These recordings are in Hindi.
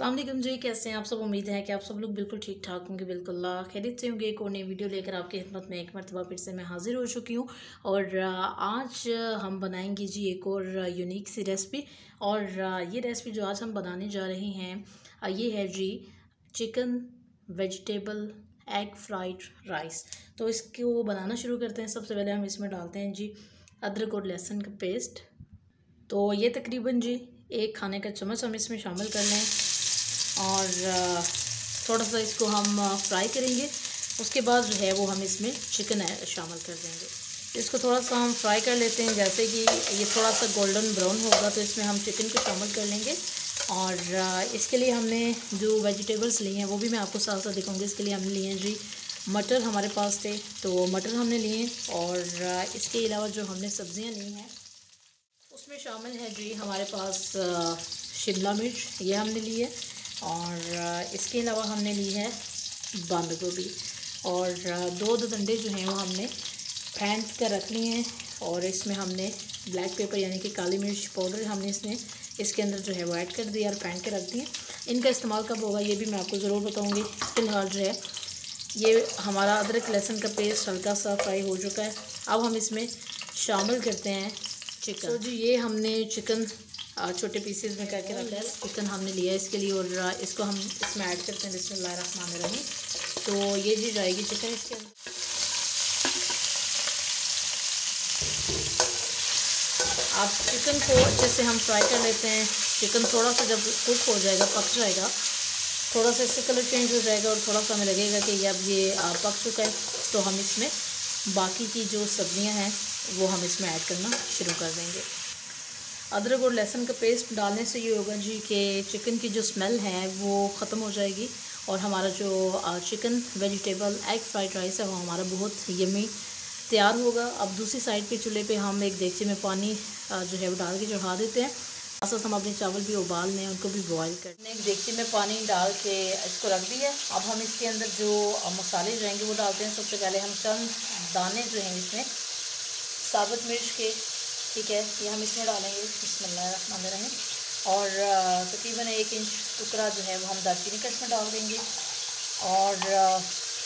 अस्सलाम वालेकुम जी, कैसे हैं आप सब। उम्मीद है कि आप सब लोग बिल्कुल ठीक ठाक होंगे, बिल्कुल खैरियत से होंगे। एक और नई वीडियो लेकर आपकी खिदमत में एक मरतबा फिर से मैं हाज़िर हो चुकी हूँ। और आज हम बनाएंगे जी एक और यूनिक सी रेसिपी। और ये रेसिपी जो आज हम बनाने जा रहे हैं ये है जी chicken vegetable egg fried rice. तो इसको बनाना शुरू करते हैं। सबसे पहले हम इसमें डालते हैं जी अदरक और लहसुन का पेस्ट। तो ये तकरीबन जी 1 खाने का चम्मच हम इसमें शामिल कर लें और थोड़ा सा इसको हम फ्राई करेंगे। उसके बाद जो है वो हम इसमें चिकन शामिल कर देंगे। इसको थोड़ा सा हम फ्राई कर लेते हैं। जैसे कि ये थोड़ा सा गोल्डन ब्राउन होगा तो इसमें हम चिकन को शामिल कर लेंगे। और इसके लिए हमने जो वेजिटेबल्स लिए हैं वो भी मैं आपको साथ साथ दिखाऊंगी। इसके लिए हमने लिए हैं जी मटर, हमारे पास थे तो मटर हमने लिए। और इसके अलावा जो हमने सब्ज़ियाँ ली हैं उसमें शामिल है जी हमारे पास शिमला मिर्च, ये हमने ली है। और इसके अलावा हमने ली है बंद गोभी। और दो डंडे जो हैं वो हमने फेंट कर रख लिए हैं। और इसमें हमने ब्लैक पेपर यानी कि काली मिर्च पाउडर हमने इसके अंदर जो है वो ऐड कर दिया और फेंट के रख दिए। इनका इस्तेमाल कब होगा ये भी मैं आपको ज़रूर बताऊँगी। फ़िलहाल जो है ये हमारा अदरक लहसुन का पेस्ट हल्का सा फ्राई हो चुका है। अब हम इसमें शामिल करते हैं चिकन। तो जी ये हमने चिकन छोटे पीसेस में करके रखा है। चिकन हमने लिया है इसके लिए और इसको हम इसमें ऐड करते हैं बिस्मिल्लाहिर्रहमानिर्रहीम। तो ये जी जाएगी चिकन इसके अंदर। आप चिकन को अच्छे से हम फ्राई कर लेते हैं। चिकन थोड़ा सा जब कुक हो जाएगा, पक जाएगा, थोड़ा सा इससे कलर चेंज हो जाएगा और थोड़ा सा हमें लगेगा कि अब ये पक चुका है, तो हम इसमें बाकी की जो सब्ज़ियां हैं वो हम इसमें ऐड करना शुरू कर देंगे। अदरक और लहसुन का पेस्ट डालने से ये होगा जी कि चिकन की जो स्मेल है वो ख़त्म हो जाएगी और हमारा जो chicken vegetable egg fried rice है वो हमारा बहुत यम्मी तैयार होगा। अब दूसरी साइड पे चूल्हे पे हम एक देगचे में पानी जो है वो डाल के चढ़ा देते हैं। साथ साथ हम अपने चावल भी उबाल लें, उनको भी बॉयल करने एक देगचे में पानी डाल के इसको रख दिया। अब हम इसके अंदर जो मसाले जाएंगे वो डालते हैं। सबसे पहले हम चंद दाने जो हैं इसमें साबुत मिर्च के, ठीक है, ये हम इसमें डालेंगे बिस्मिल्लाहिर्रहमानिर्रहीम। और तकरीबन 1 इंच टुकड़ा जो है वो हम दालचीनी का इसमें डाल देंगे। और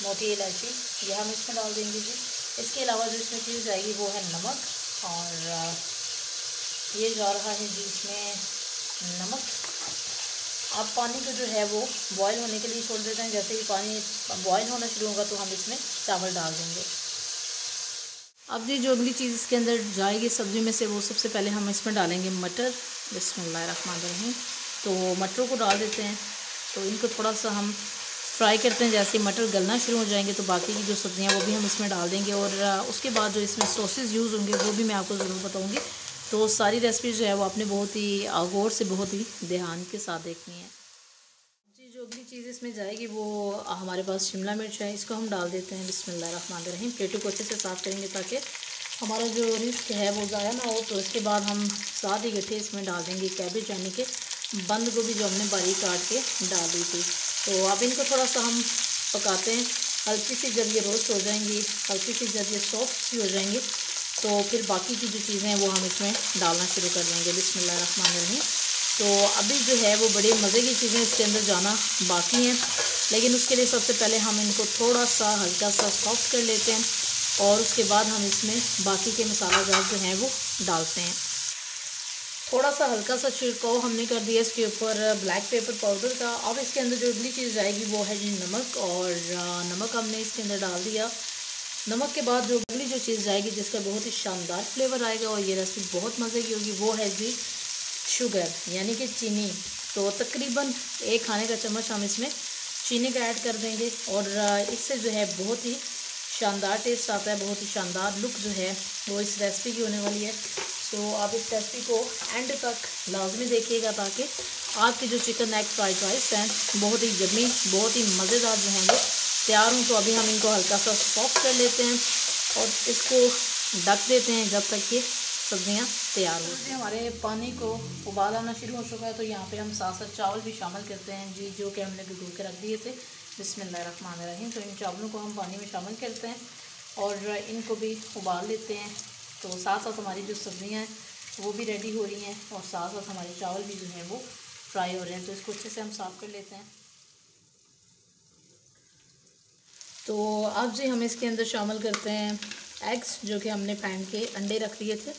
मोटी इलायची ये हम इसमें डाल देंगे जी। इसके अलावा जो इसमें चीज़ जाएगी वो है नमक। और ये जा रहा है जी इसमें नमक। अब पानी को जो है वो बॉयल होने के लिए छोड़ देते हैं। जैसे ही पानी बॉयल होना शुरू होगा तो हम इसमें चावल डाल देंगे। अब जी जो अगली चीज़ इसके अंदर जाएगी सब्ज़ी में से वो सबसे पहले हम इसमें डालेंगे मटर बिस्मिल्लाहिर्रहमानिर्रहीम। तो मटरों को डाल देते हैं। तो इनको थोड़ा सा हम फ्राई करते हैं। जैसे मटर गलना शुरू हो जाएंगे तो बाकी की जो सब्ज़ियाँ वो भी हम इसमें डाल देंगे। और उसके बाद जो इसमें सॉसेस यूज़ होंगे वो भी मैं आपको ज़रूर बताऊँगी। तो सारी रेसिपी जो है वो आपने बहुत ही गौर से, बहुत ही ध्यान के साथ देखनी है जी। जो अगली चीज़ इसमें जाएगी वो हमारे पास शिमला मिर्च है, इसको हम डाल देते हैं बिस्मिल्लाहिर्रहमानिर्रहीम। प्लेटों को अच्छे से साफ़ करेंगे ताकि हमारा जो रिस्क है वो ज़ाया ना हो। तो इसके बाद हम साथ ही गट्ठे इसमें डाल देंगे कैबेज यानी कि बंद गोभी जो हमने बारीक काट के डाल दी थी। तो अब इनको थोड़ा सा हम पकाते हैं। हल्की सी जब ये रोस्ट हो जाएंगी, हल्की सी जब ये सॉफ्ट सी हो जाएंगी तो फिर बाकी की जो चीज़ें हैं वो हम इसमें डालना शुरू कर देंगे बिस्मिल्लाहिर्रहमानिर्रहीम। तो अभी जो है वो बड़े मज़े की चीज़ें इसके अंदर जाना बाकी हैं, लेकिन उसके लिए सबसे पहले हम इनको थोड़ा सा हल्का सा सॉफ्ट कर लेते हैं। और उसके बाद हम इसमें बाकी के मसाला जात जो हैं वो डालते हैं। थोड़ा सा हल्का सा छिड़काव हमने कर दिया इसके ऊपर ब्लैक पेपर पाउडर का। अब इसके अंदर जो अगली चीज़ जाएगी वो है जी नमक। और नमक हमने इसके अंदर डाल दिया। नमक के बाद जो अगली जो चीज़ जाएगी जिसका बहुत ही शानदार फ्लेवर आएगा और ये रेसिपी बहुत मज़े की होगी वो है जी शुगर यानी कि चीनी। तो तकरीबन 1 खाने का चम्मच हम इसमें चीनी का ऐड कर देंगे। और इससे जो है बहुत ही शानदार टेस्ट आता है, बहुत ही शानदार लुक जो है वो इस रेसिपी की होने वाली है। तो आप इस रेसिपी को एंड तक लाजमी देखिएगा ताकि आपकी जो चिकन एग फ्राइड राइस हैं बहुत ही यम्मी, बहुत ही मज़ेदार जो हैं वो तैयार हूँ। तो अभी हम इनको हल्का सा सॉफ्ट कर लेते हैं और इसको ढक देते हैं जब तक ये सब्जियां तैयार हो जाए। हमारे पानी को उबाल आना शुरू हो चुका है तो यहाँ पे हम साथ साथ चावल भी शामिल करते हैं जी, जो कि हमने भिगो के रख दिए थे बिस्मिल्लाहिर्रहमानिर्रहीम। तो इन चावलों को हम पानी में शामिल करते हैं और इनको भी उबाल लेते हैं। तो साथ साथ हमारी जो सब्ज़ियाँ हैं वो भी रेडी हो रही हैं और साथ साथ हमारे चावल भी जो हैं वो फ्राई हो रहे हैं, तो इसको अच्छे से हम साफ़ कर लेते हैं। तो अब जी हम इसके अंदर शामिल करते हैं एग्स, जो कि हमने फेंट के अंडे रख लिए थे।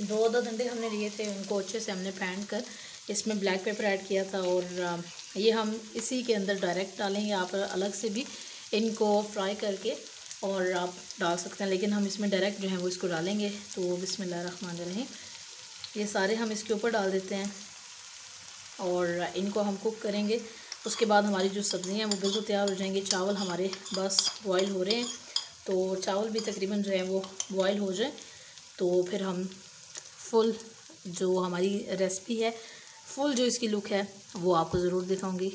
2 अदद अंडे हमने लिए थे, उनको अच्छे से हमने फेंट कर इसमें ब्लैक पेपर ऐड किया था, और ये हम इसी के अंदर डायरेक्ट डालेंगे। आप अलग से भी इनको फ्राई करके और आप डाल सकते हैं, लेकिन हम इसमें डायरेक्ट जो है वो इसको डालेंगे। तो बिस्मिल्लाहिर्रहमानिर्रहीम, ये सारे हम इसके ऊपर डाल देते हैं और इनको हम कुक करेंगे। उसके बाद हमारी जो सब्ज़ियाँ हैं वो बिल्कुल तैयार हो जाएंगी। चावल हमारे बस बॉयल हो रहे हैं, तो चावल भी तकरीबन जो है वो बॉयल हो जाए तो फिर हम फुल जो हमारी रेसिपी है, फुल जो इसकी लुक है वो आपको ज़रूर दिखाऊंगी।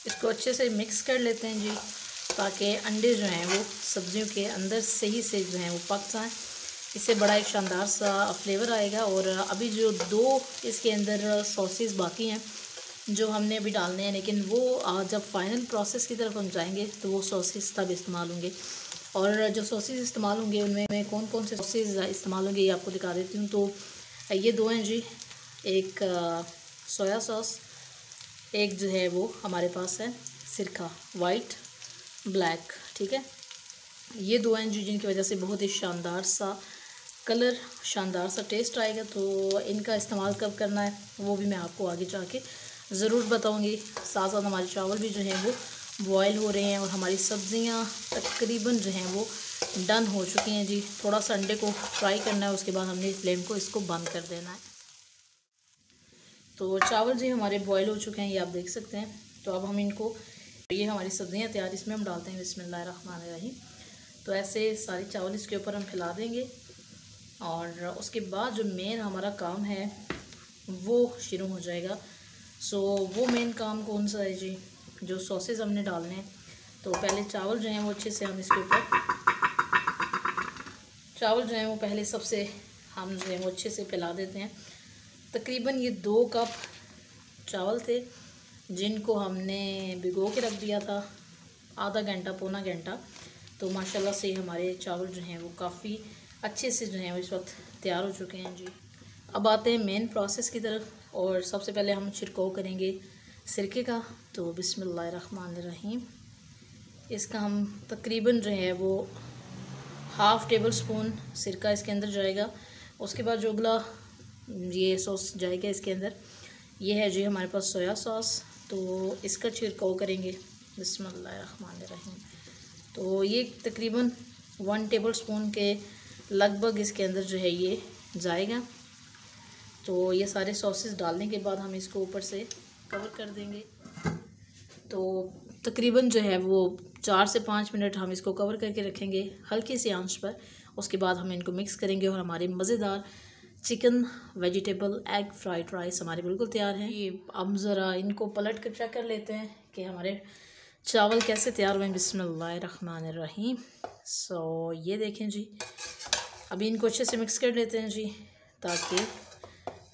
इसको अच्छे से मिक्स कर लेते हैं जी, ताकि अंडे जो हैं वो सब्ज़ियों के अंदर सही से जो हैं वो पक जाएँ। इससे बड़ा एक शानदार सा फ्लेवर आएगा। और अभी जो 2 इसके अंदर सॉसेस बाकी हैं जो हमने अभी डालने हैं, लेकिन वो जब फाइनल प्रोसेस की तरफ हम जाएंगे तो वो सॉसेस तब इस्तेमाल होंगे। और जो सॉसेस इस्तेमाल होंगे उनमें कौन कौन से सॉसेस इस्तेमाल होंगे ये आपको दिखा देती हूँ। तो ये 2 हैं जी, एक सोया सॉस, एक जो है वो हमारे पास है सिरका, वाइट ब्लैक, ठीक है। ये 2 हैं जी जिनकी वजह से बहुत ही शानदार सा कलर, शानदार सा टेस्ट आएगा। तो इनका इस्तेमाल कब करना है वो भी मैं आपको आगे जाके ज़रूर बताऊंगी। साथ साथ हमारे चावल भी जो हैं वो बॉयल हो रहे हैं और हमारी सब्ज़ियां तकरीबन जो हैं वो डन हो चुकी हैं जी। थोड़ा सा अंडे को फ्राई करना है, उसके बाद हमने फ्लेम को इसको बंद कर देना है। तो चावल जी हमारे बॉयल हो चुके हैं, ये आप देख सकते हैं। तो अब हम इनको, ये हमारी सब्ज़ियाँ तैयार, इसमें हम डालते हैं बिस्मिल्लाहिर्रहमानिर्रहीम। तो ऐसे सारे चावल इसके ऊपर हम फैला देंगे और उसके बाद जो मेन हमारा काम है वो शुरू हो जाएगा। सो वो मेन काम कौन सा है जी, जो सॉसेस हमने डालने हैं। तो पहले चावल जो हैं वो अच्छे से हम इसके ऊपर, चावल जो हैं वो पहले सबसे हम जो है वो अच्छे से फैला देते हैं। तकरीबन ये 2 कप चावल थे जिनको हमने भिगो के रख दिया था आधा घंटा पौना घंटा। तो माशाल्लाह से हमारे चावल जो हैं वो काफ़ी अच्छे से जो हैं वो इस वक्त तैयार हो चुके हैं जी। अब आते हैं मेन प्रोसेस की तरफ, और सबसे पहले हम छिड़काव करेंगे सिरके का। तो बिस्मिल्लाहिर्रहमानिर्रहीम, इसका हम तकरीबन जो है वो हाफ़ टेबल स्पून सिरका इसके अंदर जाएगा। उसके बाद जो अगला ये सॉस जाएगा इसके अंदर, ये है जी हमारे पास सोया सॉस। तो इसका छिड़काव करेंगे बिस्मिल्लाहिर्रहमानिर्रहीम। तो ये तकरीबन 1 टेबल स्पून के लगभग इसके अंदर जो है ये जाएगा। तो ये सारे सॉसेस डालने के बाद हम इसको ऊपर से कवर कर देंगे। तो तकरीबन जो है वो 4 से 5 मिनट हम इसको कवर करके रखेंगे हल्की सी आंच पर। उसके बाद हम इनको मिक्स करेंगे और हमारे मज़ेदार chicken vegetable egg fried rice हमारे बिल्कुल तैयार हैं। ये अब ज़रा इनको पलट कर चेक कर लेते हैं कि हमारे चावल कैसे तैयार हुए हैं। बिस्मिल्लाहिर्रहमानिर्रहीम। सो ये देखें जी, अभी इनको अच्छे से मिक्स कर लेते हैं जी, ताकि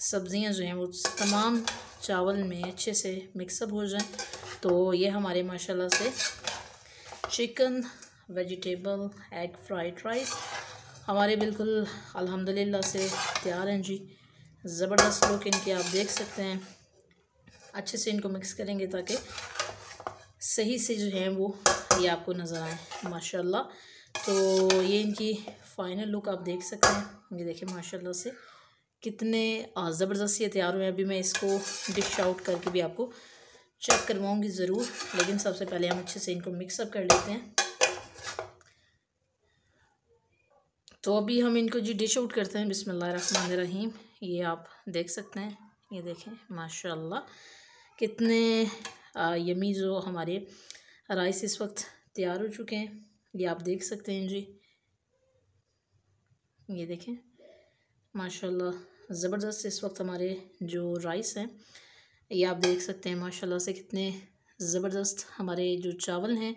सब्ज़ियां जो हैं वो तमाम चावल में अच्छे से मिक्सअप हो जाएं। तो ये हमारे माशाल्लाह से chicken vegetable egg fried rice हमारे बिल्कुल अल्हम्दुलिल्लाह से तैयार हैं जी। ज़बरदस्त लुक इनके आप देख सकते हैं। अच्छे से इनको मिक्स करेंगे ताकि सही से जो है वो ये आपको नज़र आए माशाल्लाह। तो ये इनकी फ़ाइनल लुक आप देख सकते हैं। ये देखिए माशाल्लाह से कितने ज़बरदस्त ये तैयार हुए हैं। अभी मैं इसको डिश आउट करके भी आपको चेक करवाऊँगी ज़रूर, लेकिन सबसे पहले हम अच्छे से इनको मिक्सअप कर लेते हैं। तो अभी हम इनको जी डिश आउट करते हैं बिस्मिल्लाहिर्रहमानिर्रहीम। ये आप देख सकते हैं, ये देखें माशाल्लाह कितने यमी जो हमारे राइस इस वक्त तैयार हो चुके हैं। ये आप देख सकते हैं जी, ये देखें माशाल्लाह ज़बरदस्त इस वक्त हमारे जो राइस हैं ये आप देख सकते हैं माशाल्लाह से कितने ज़बरदस्त हमारे जो चावल हैं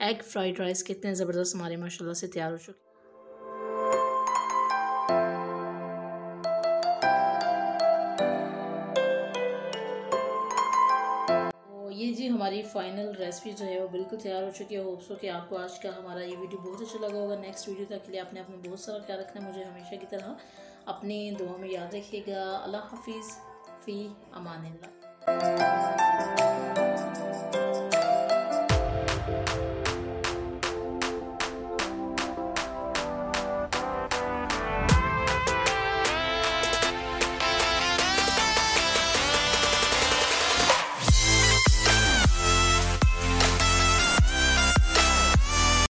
एग फ्राइड राइस कितने ज़बरदस्त हमारे माशाल्लाह से तैयार हो चुके। तो ये जी हमारी फ़ाइनल रेसिपी जो है वो बिल्कुल तैयार हो चुकी है। होप्स हो कि आपको आज का हमारा ये वीडियो बहुत अच्छा लगा होगा। नेक्स्ट वीडियो तक के लिए आपने अपना बहुत सारा ख्याल रखना, मुझे हमेशा की तरह अपनी दुआ में याद रखिएगा। अल्लाह हाफिज़, फ़ी अमानिल्लाह।